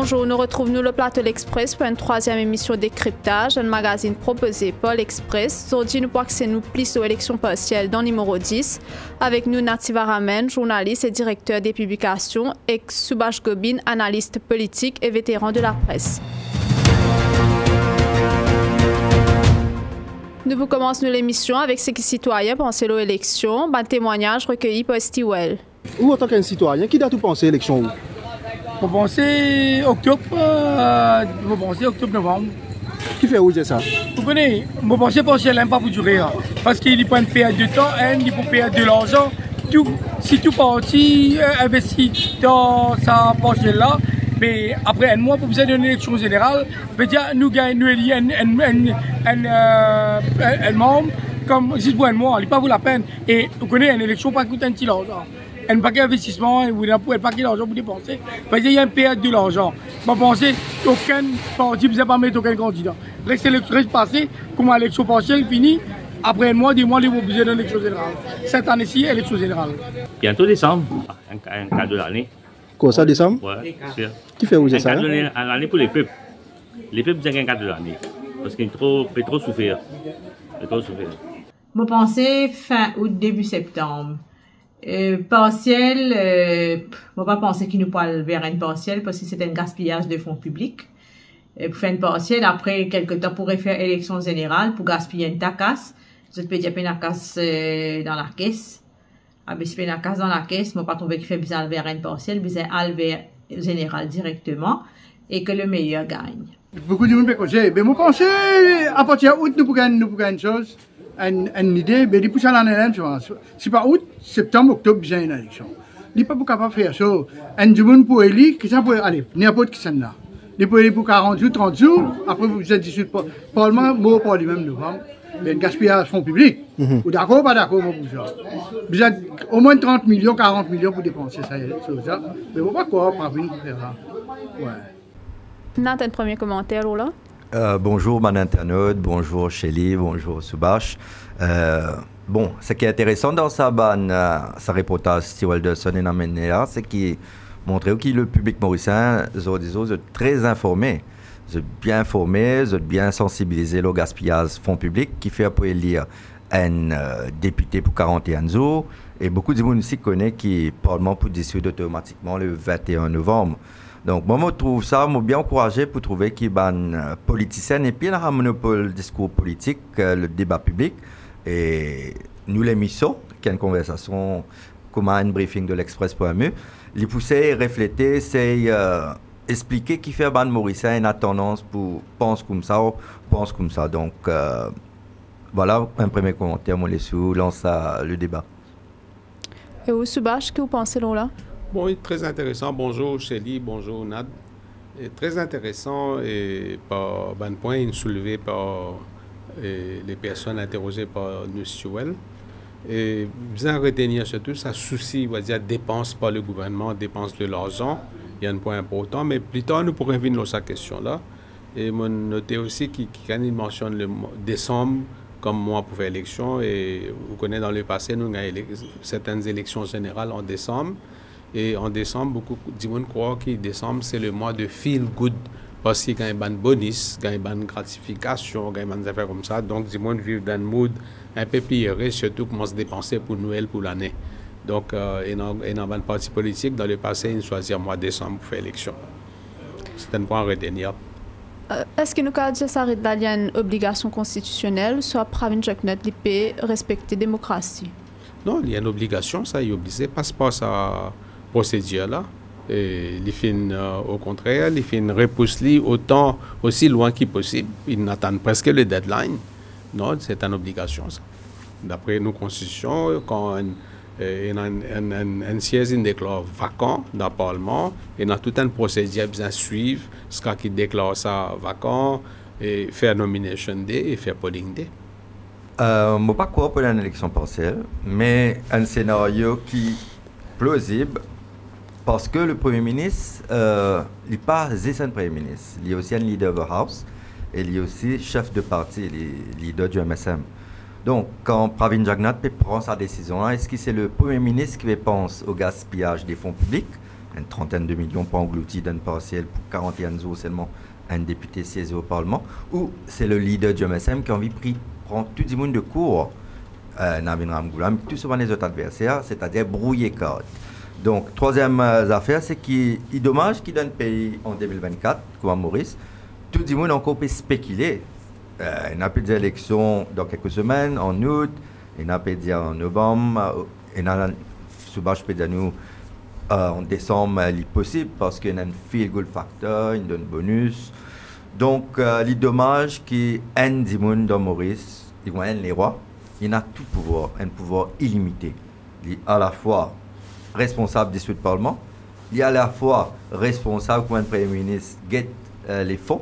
Bonjour, nous retrouvons le plateau L'Express pour une troisième émission décryptage, un magazine proposé par l'Express. Aujourd'hui, nous passons nous plus aux élections partielles dans le numéro 10. Avec nous, Nativa Ramen, journaliste et directeur des publications, et Subhash Gobin, analyste politique et vétéran de la presse. Nous vous commençons l'émission avec ce que les citoyens pensent aux élections, un témoignage recueilli par Stewell. Ou en tant qu'un citoyen, qui doit tout penser à l'élection? Vous pensez octobre, novembre. Qui fait où c'est ça? Vous connaissez, vous pensez pas qu'elle n'aime pas pour durer. Parce qu'il n'y a pas une perte de temps, il faut perdre de l'argent. Si tout parti investit dans sa poche là, mais après un mois, pour vous donner une élection générale, veut dire nous gagnons un membre, comme juste pour un mois, il n'est pas vous la peine. Et vous connaissez, une élection pas coûte un petit argent. Un paquet d'investissement, un paquet d'argent pour dépenser. Il y a une perte de l'argent. Je pense qu'aucun parti ne peut pas mettre aucun candidat. Reste passé, comme l'élection partielle finie, après un mois, 2 mois, ils vont besoin d'une élection générale. Cette année-ci, élection générale. Bientôt décembre, un cadeau de l'année. Quoi ça, décembre? Oui, c'est sûr. Qui fait où c'est ça? Un cadeau de l'année pour les peuples. Les peuples disent un cadeau de l'année. Parce qu'ils peuvent trop souffrir. Je pensais fin août, début septembre. Partiel, on va pas penser qu'il nous parle vers une partielle parce que c'est un gaspillage de fonds publics. Pour faire une partielle, après quelques temps, pour faire élection générale, pour gaspiller une tacasse, je peux dire une casse dans la caisse. Ah, ben, si une casse dans la caisse, moi, pas trouvé qu'il fait besoin vers une partielle, besoin vers général directement, et que le meilleur gagne. Beaucoup de monde peut conseiller, mais moi, pense à partir d'août, nous pouvons une chose. Une idée, mais depuis ça l'année, c'est pas août, septembre, octobre, j'ai une élection. Il n'est pas capable de faire ça. Un monde pour élire, qui ça peut aller, n'importe qui s'en a. Il peut élire pour 40 jours, 30 jours, après vous êtes discuté par Parlement, moi, par lui-même novembre. Mais un gaspillage fonds publics. Ou d'accord ou pas d'accord, moi, pour ça. Vous êtes au moins 30 millions, 40 millions pour dépenser ça. Mais vous pas quoi, pas venir pour faire ça. Ouais. Nathan, premier commentaire, là? Bonjour, mon internaute, bonjour Shelly, bonjour Subhash. Bon, ce qui est intéressant dans sa reportage Steve Alderson et Namenea, c'est qu'il montre que le public mauricien est très informé. Ils sont bien informés, ils sont bien sensibilisés au gaspillage fonds publics qui fait après lire un député pour 41 jours. Et beaucoup de gens ici connaissent qui le Parlement peut décider automatiquement le 21 novembre. Donc, moi, je trouve ça, je suis bien encouragé pour trouver qu'il y a un politicien et puis il y a un monopole discours politique, le débat public. Et nous, l'émission, qui est une conversation comme un briefing de l'Express.mu, les pousser, refléter, c'est expliquer qui fait un Mauricien une tendance pour penser comme ça ou pense comme ça. Donc, voilà un premier commentaire, moi, lance le débat. Et vous, Subhash, que vous pensez là? Bon, très intéressant. Bonjour Shelly, bonjour Nad. Et très intéressant et par un point soulevé par les personnes interrogées par nous Stewell. Et bien retenir surtout ça souci, on va dire, dépenses par le gouvernement, dépenses de l'argent. Il y a un point important, mais plus tard nous pourrons venir sur cette question-là. Et je noté aussi qu'il mentionne le décembre comme mois pour faire élection. Et vous connaissez dans le passé, nous avons certaines élections générales en décembre. Et en décembre, beaucoup de gens croient que décembre, c'est le mois de feel good. Parce qu'il y a un bonus, il y a une gratification, il y a des affaires comme ça. Donc, les gens vivent dans un mood un peu plus heureux, surtout commencent à dépenser pour Noël, pour l'année. Donc, et dans un parti politique, dans le passé, ils choisissent le mois de décembre pour faire l'élection. C'est un point à retenir. Est-ce que nous avons dit ça y a une obligation constitutionnelle, soit Pravin Jagnath peut respecter la démocratie? Non, il y a une obligation, ça, il est obligé, passe pas ça. Procédure-là. Et les films, au contraire, les films repoussent autant aussi loin que possible. Ils n'attendent presque le deadline. Non, c'est une obligation, ça. D'après nos constitutions, quand un siège est déclaré vacant dans le Parlement, il y a toute une procédure à suivre, ce qui déclare ça vacant, et faire nomination day et faire polling day. Je ne sais pas quoi pour une élection partielle, mais un scénario qui est plausible. Parce que le Premier ministre, il n'est pas juste un Premier ministre, il est aussi un leader de la House et il est aussi chef de parti, il est leader du MSM. Donc, quand Pravin Jagnath prend sa décision, est-ce que c'est le Premier ministre qui pense au gaspillage des fonds publics une trentaine de millions pour engloutir d'un partiel pour 41 jours seulement un député siégé au Parlement, ou c'est le leader du MSM qui a envie de prendre tout le monde de court, Navin Ramgoolam, tout souvent les autres adversaires, c'est-à-dire brouiller carte. Donc, troisième affaire, c'est qu'il est dommage qu'il donne pays en 2024, comme Maurice, tout le monde encore peut spéculer. Il n'a pas des élections dans quelques semaines, en août, il n'a pas dit en novembre, il n'a pas dit nous en décembre, il est possible parce qu'il y a un feel good factor, il donne bonus. Donc, il est dommage qu'il y ait des gens dans Maurice, il y a les rois, il a tout pouvoir, un pouvoir illimité. Il est à la fois responsable du Parlement, il est à la fois responsable comme un Premier ministre guette les fonds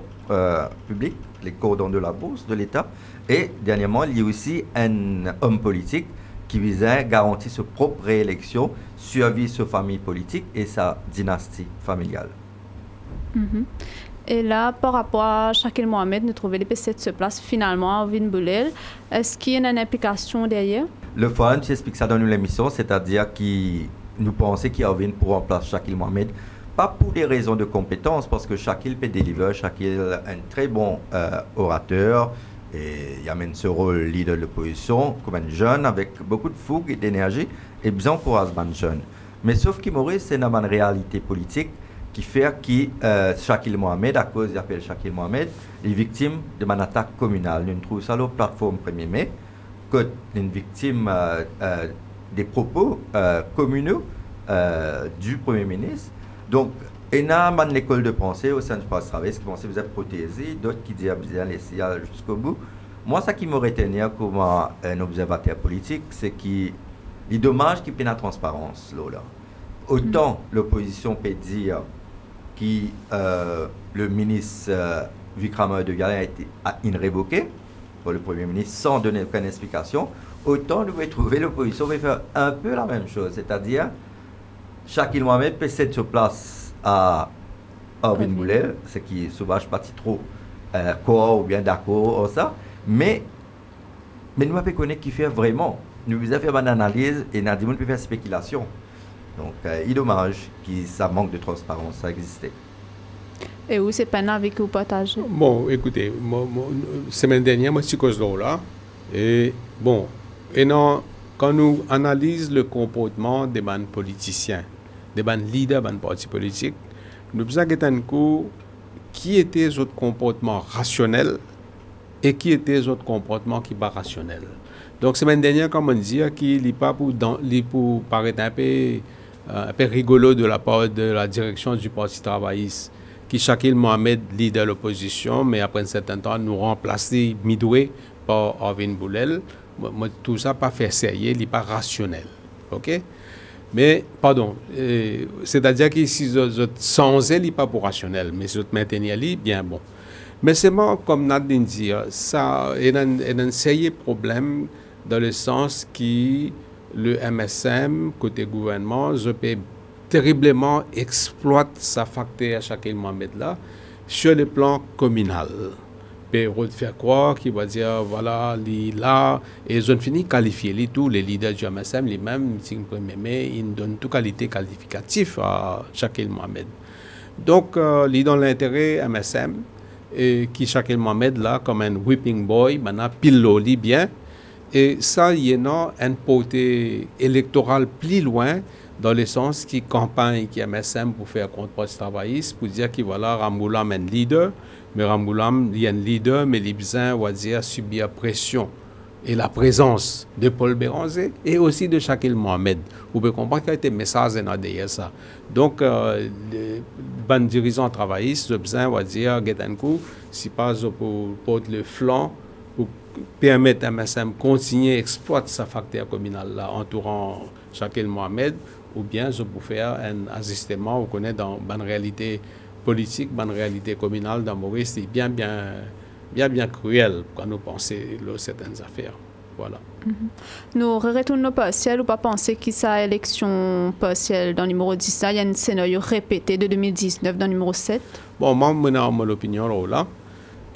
publics, les cordons de la bourse de l'État, et dernièrement, il y a aussi un homme politique qui visait garantir sa propre réélection, survie sa famille politique et sa dynastie familiale. Et là, par rapport à Shakil Mohamed, nous trouvons les PC de se place finalement à Ovin Boulel. Est-ce qu'il y a une implication derrière? Le forum, tu expliques ça dans l'émission, c'est-à-dire que nous pensons qu'il y a Ovin pour remplacer Shakil Mohamed, pas pour des raisons de compétences, parce que Shakil peut délivrer, Shakil est un très bon orateur, et il amène ce rôle leader de l'opposition comme un jeune avec beaucoup de fougue et d'énergie, et bien encourage un jeune. Mais sauf que Maurice, c'est une réalité politique qui fait que Shakil Mohamed, à cause d'appel Shakil Mohamed, est victime d'une attaque communale. Nous trouvons ça sur la plateforme 1er mai, que une victime des propos communaux du Premier ministre. Donc, il y a une école de pensée au sein du Parti travailliste qui pensent que vous êtes protégés, d'autres qui disent bien laisser jusqu'au bout. Moi, ce qui me retient comme un observateur politique, c'est qu'il est dommage qu'il y ait la transparence. Là. Autant l'opposition peut dire que le ministre Vikramoy de Galin a été révoqué pour le Premier ministre sans donner aucune explication, autant nous pouvons trouver l'opposition va faire un peu la même chose, c'est-à-dire Shakil Mohamed peut être sur place à Ovin Boulel, ce qui est souvent pas trop ou bien d'accord ça, mais nous ne pouvons pas qui fait vraiment. Nous avons fait une analyse et nous avons fait spéculation. Donc, il est dommage que ça manque de transparence, ça existait. Et où c'est pas avec vous partager? Bon, écoutez, semaine dernière, moi, je suis cause là. Et bon, et non, quand nous analysons le comportement des politiciens, des leaders des partis politiques, nous avons un coup qui étaient les autres comportements rationnels et qui étaient les autres comportements qui ne sont pas rationnels. Donc, semaine dernière, comme on dit, qu'il n'est pas pour paraître un peu rigolo de la part de la direction du Parti travailliste, qui Shakil Mohamed, leader de l'opposition, mais après un certain temps, nous remplacer Midway par Ovin Boulel. Tout ça pas fait sérieux, il n'est pas rationnel. OK? Mais, pardon, c'est-à-dire que si sans elle, il n'est pas pour rationnel, mais si vous maintenez elle, bien bon. Mais c'est moi, comme Nadine dit, ça il y a un sérieux problème dans le sens que le MSM, côté gouvernement, je peux terriblement exploite sa facteur à Shakil Mohamed là, sur le plan communal. Puis faire croire qu'il va dire voilà, là, et ils ont fini qualifier tous les leaders du MSM, les mêmes, ils donnent toute qualité qualificative à Shakil Mohamed. Donc, ils donnent l'intérêt MSM, et qui Shakil Mohamed là, comme un whipping boy, maintenant, pile l'oli bien, et ça, il y a un portée électoral plus loin, dans le sens qui campagne qui MSM pour faire contre le Parti travailliste, pour dire que voilà, Ramgoolam est un leader, mais Ramgoolam, il y a un leader, mais les besoins, on va dire, subir pression et la présence de Paul Béranger et aussi de Shakil Mohamed. Vous pouvez comprendre qu'il y a été message derrière ça. Donc, les bonnes dirigeants travaillistes, le besoin, on va dire, si pas pour porter le flanc, pour permettre à MSM continuer à exploiter sa facteur communale là, entourant Shakil Mohamed, ou bien je peux faire un ajustement, vous connaissez, dans une réalité politique, une réalité communale dans Maurice, c'est bien cruel quand nous pensons à certaines affaires. Voilà. Nous retournons partiel ou pas penser que sa élection partielle dans le numéro 10, il y a un scénario répété de 2019 dans le numéro 7? Bon, moi, j'ai mon opinion là.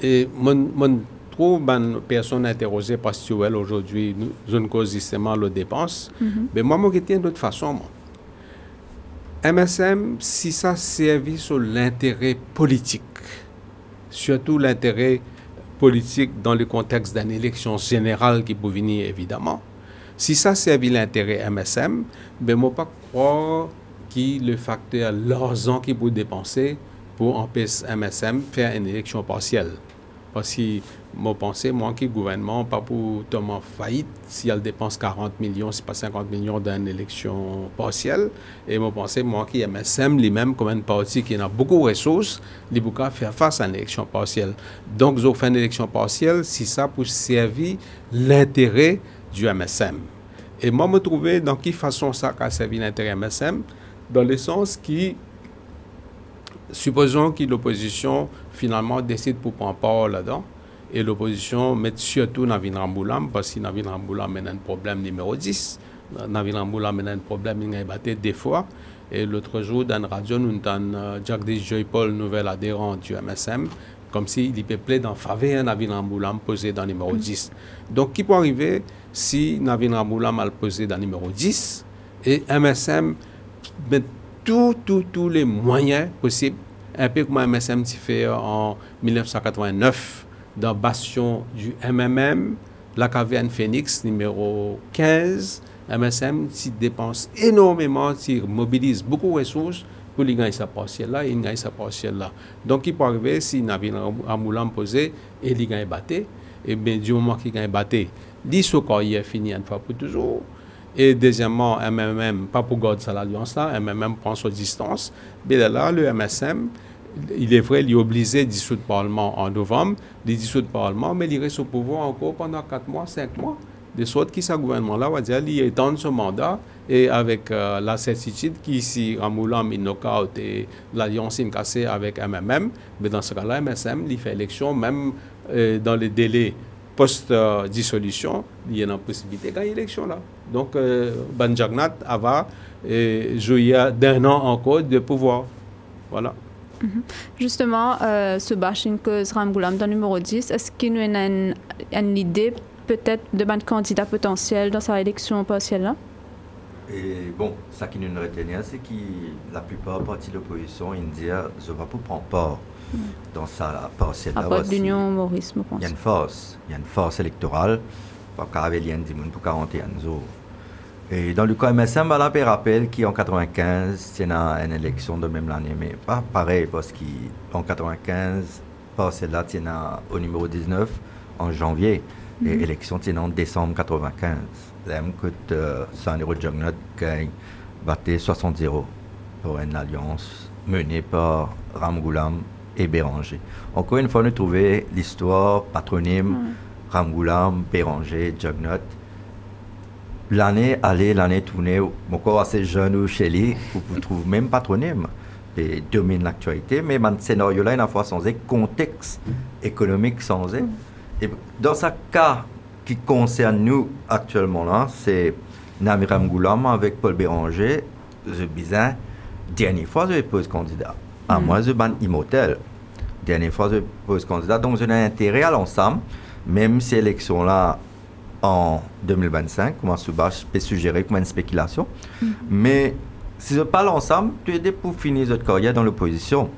Et mon trouve une personne interrogée par Stewell aujourd'hui, je ne cause justement les dépenses. Mais moi, je tiens de toute façon. MSM, si ça servit sur l'intérêt politique, surtout l'intérêt politique dans le contexte d'une élection générale qui peut venir évidemment, si ça servit l'intérêt MSM, ben moi pas croire que le facteur l'argent qu'il peut dépenser pour empêcher MSM faire une élection partielle. Parce que moi pense moi que le gouvernement pas pour tomber en faillite si elle dépense 40 millions, c'est pas 50 millions dans une élection partielle. Et moi pense moi que MSM lui-même comme un parti qui a beaucoup de ressources, il peut faire face à une élection partielle. Donc ils fait une élection partielle si ça pour servir l'intérêt du MSM. Et moi me trouvais dans quelle façon ça a servi l'intérêt MSM dans le sens qui supposons que l'opposition finalement décide pour prendre part là-dedans et l'opposition met surtout Navin Ramboulam parce que Navin Ramboulam a un problème numéro 10. Navin Ramboulam a un problème, il a battu des fois. Et l'autre jour, dans la radio, nous avons Jagdish Joypal, nouvel adhérent du MSM, comme s'il peut plaider en faveur de Navin Ramboulam posé dans le numéro 10. Donc, qui peut arriver si Navin Ramboulam a posé dans le numéro 10 et MSM met tous les moyens possibles, un peu comme MSM s'y fait en 1989 dans le bastion du MMM, la caverne Phoenix numéro 15. MSM s'y dépense énormément, s'y mobilise beaucoup de ressources pour gagner sa partielle là et gagner sa partielle là. Donc, il peut arriver si Navin Ramboulam posé et il gagne batté, et bien du moment qu'il gagne batté, l'ISOCOR est fini une fois pour toujours. Et deuxièmement, MMM, pas pour garder l'alliance là, MMM prend sa distance. Mais là, le MSM, il est vrai, il est obligé de dissoudre le Parlement en novembre, de dissoudre le Parlement, mais il reste au pouvoir encore pendant 4 mois, 5 mois. De sorte que ce gouvernement-là va dire qu'il étend son mandat et avec la certitude qu'ici, Ramboulam, il knock-out et l'alliance est cassée avec MMM, mais dans ce cas-là, MSM, il fait élection, même dans les délais post-dissolution, il y a une possibilité de gagner l'élection là. Donc, Banjagnat va jouer d'un an encore de pouvoir. Voilà. Justement, ce bashing que Ramboulam dans le numéro 10, est-ce qu'il y a une idée peut-être de un candidat potentiel dans sa élection partielle là? Et bon, ça qui nous retenait, c'est que la plupart des partis de l'opposition, ils disent je ne vais pas prendre part dans sa partielle. À part l'Union Maurice, je pense. Il y a une force électorale, pas qu'avec les gens pour 41 ans. Et dans le cas MSM, on peut rappeler qu'en 1995, il y a une élection de même l'année, mais pas pareil, parce qu'en 1995, partielle là, il y a au numéro 19 en janvier, et l'élection il y a en décembre 1995. Là, que Sandro Jognot gagne batté 60-0 pour une alliance menée par Ramboulam et Béranger. Encore une fois, nous trouvons l'histoire patronyme Ramboulam, Béranger, Jognot. L'année allée, l'année tournée, encore assez jeune ou chez lui, vous trouvez même patronyme et domine l'actualité, mais dans ce scénario-là, il y a une fois sans contexte économique sans et dans ce cas qui concerne nous actuellement là, c'est Navin Ramboulam avec Paul Béranger, je bizarre, dernière fois je pose candidat. À moi je ban Imotel. Dernière fois je pose candidat, donc j'ai un intérêt à l'ensemble, même si l'élection là en 2025, comment Soubache peut suggérer comme une spéculation. Mais si je parle ensemble, tu es pour finir votre carrière dans l'opposition.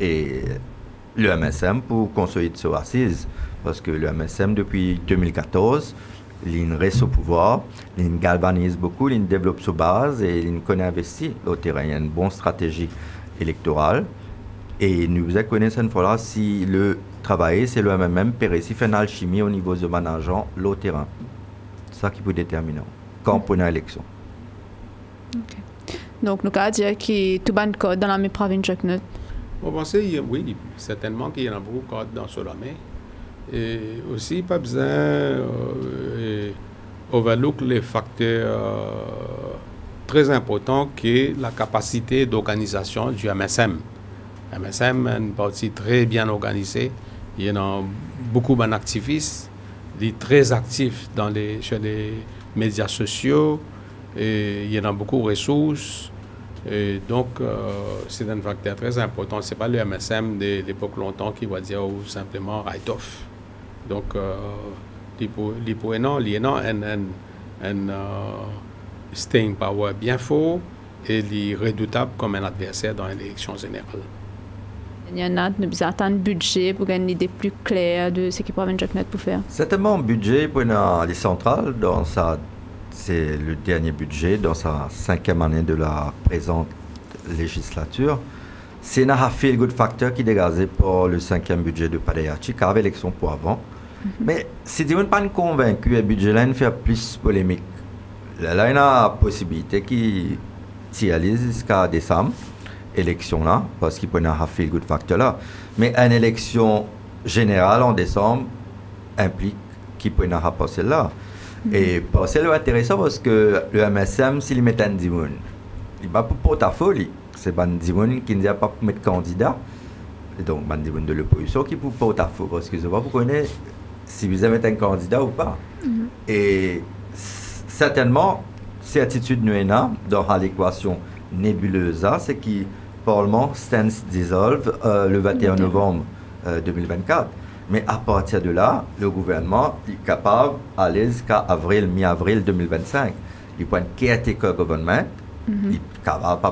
Et le MSM pour consolider ses assises. Parce que le MSM, depuis 2014, il reste au pouvoir, il galvanise beaucoup, il développe sa base et il connaît investi au terrain. Il y a une bonne stratégie électorale. Et nous connaissons une fois là si le travail, c'est le MMM, s'il fait une alchimie au niveau de management, le terrain. C'est ça qui peut déterminer quand on a l'élection. Okay. Donc, nous avons dit que tout le code dans la même province de Jognot. On pense, oui, certainement qu'il y en a beaucoup de codes dans ce domaine. Et aussi, pas besoin overlook les facteurs très importants que la capacité d'organisation du MSM. MSM est une partie très bien organisée. Il y a beaucoup d'activistes. Il est très actif sur les médias sociaux. Et il y a beaucoup de ressources. Et donc, c'est un facteur très important. Ce n'est pas le MSM de l'époque longtemps qui va dire simplement write-off. Donc, il y a un staying power bien fort et il est redoutable comme un adversaire dans l'élection générale. Il y en a nous attend un budget pour gagner une idée plus claire de ce qu'il pourrait venir pour faire. Certainement, un budget pour les centrales, c'est le dernier budget dans sa 5e année de la présente législature. C'est un feel good factor qui est dégagé pour le 5e budget de Padeyachi, car avec l'élection pour avant. Mais si tu n'es pas convaincu, le budget-là fait plus polémique. Là, il y a la possibilité qui réalise jusqu'à décembre, élection-là, parce qu'il peut y avoir un feel good factor là. Mais une élection générale en décembre implique qu'il peut y avoir passé là. Et c'est intéressant parce que le MSM, s'il met un dimoun, il va pour portefeuille. C'est un dimoun qui ne dit pas pour mettre candidat. Et donc, un dimoun de l'opposition qui pour portefeuille. Parce que je ne sais pas, vous connaissez si vous avez un candidat ou pas. Et certainement, certitude nous dans l'équation nébuleuse, c'est que le Parlement stands dissolve le 21 novembre 2024. Mais à partir de là, le gouvernement est capable d'aller jusqu'à mi-avril 2025. Il prend un caretaker government, il est capable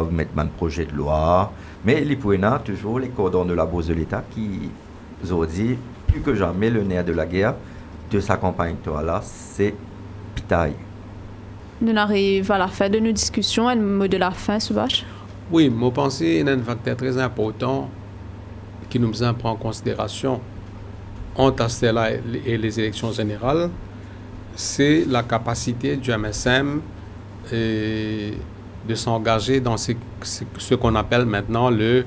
de mettre un projet de loi, mais il peut toujours les cordons de la bourse de l'État qui ont dit plus que jamais le nerf de la guerre de sa campagne électorale, c'est pitaille. Nous arrivons à la fin de nos discussions. Un mot de la fin, Subhash? Oui, je pense qu'il y a un facteur très important qui nous prend en considération entre cela et les élections générales, c'est la capacité du MSM de s'engager dans ce qu'on appelle maintenant le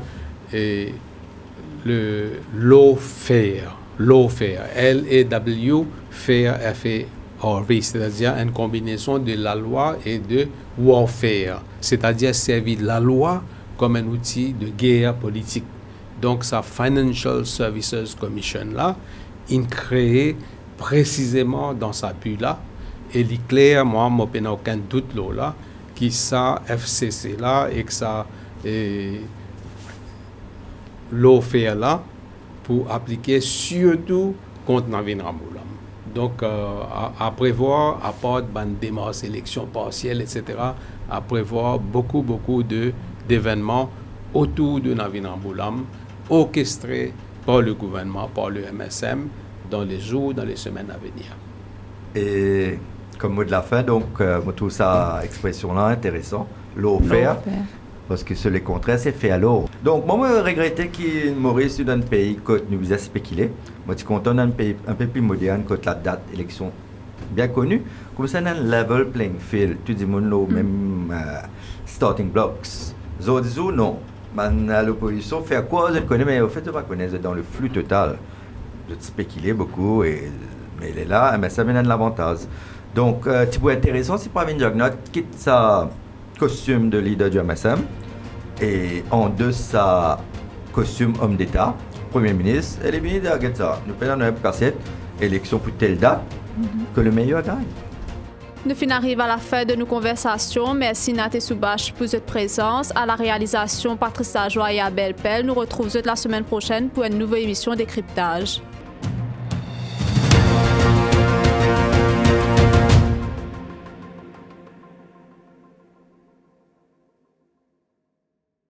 lawfare, L-A-W, fair, F-A-R-E, c'est-à-dire une combinaison de la loi et de warfare, c'est-à-dire servir la loi comme un outil de guerre politique. Donc, sa Financial Services Commission là, il crée précisément dans sa bulle-là, et il est clair, moi, je n'ai aucun doute là, que ça FCC là et que ça l'offre là pour appliquer surtout contre Navin Ramgoolam. Donc, à prévoir, à part de démarche, élection partielle, etc., à prévoir beaucoup d'événements autour de Navin Ramgoolam, orchestrés par le gouvernement, par le MSM, dans les jours, dans les semaines à venir. Et comme mot de la fin, donc, je trouve ça expression-là intéressant, l'offre, parce que sur les contraires, c'est fait à l'eau. Donc, moi, je regrette que Maurice est dans un pays que nous avons spéculé. Moi, je suis content d'un pays un peu plus moderne que la date d'élection bien connue. Comme ça, un level playing field, tout le monde a même starting blocks. Zodizou, non. L'opposition fait quoi? Je ne connais, mais au fait, je ne connais pas dans le flux total. Je spéculé beaucoup, mais il est là, mais ça mène de l'avantage. Donc, tu peux intéressant si Pravin Jugnauth quitte sa costume de leader du MSM et en deux sa costume homme d'État, Premier ministre, et les ministres de ça. Nous faisons une cassette, élection pour telle date, que le meilleur gagne. Nous arrivons à la fin de nos conversations. Merci Nat et Subhash pour votre présence. À la réalisation, Patrice Lajoie et Abel Pell. Nous retrouvons la semaine prochaine pour une nouvelle émission Décryptage.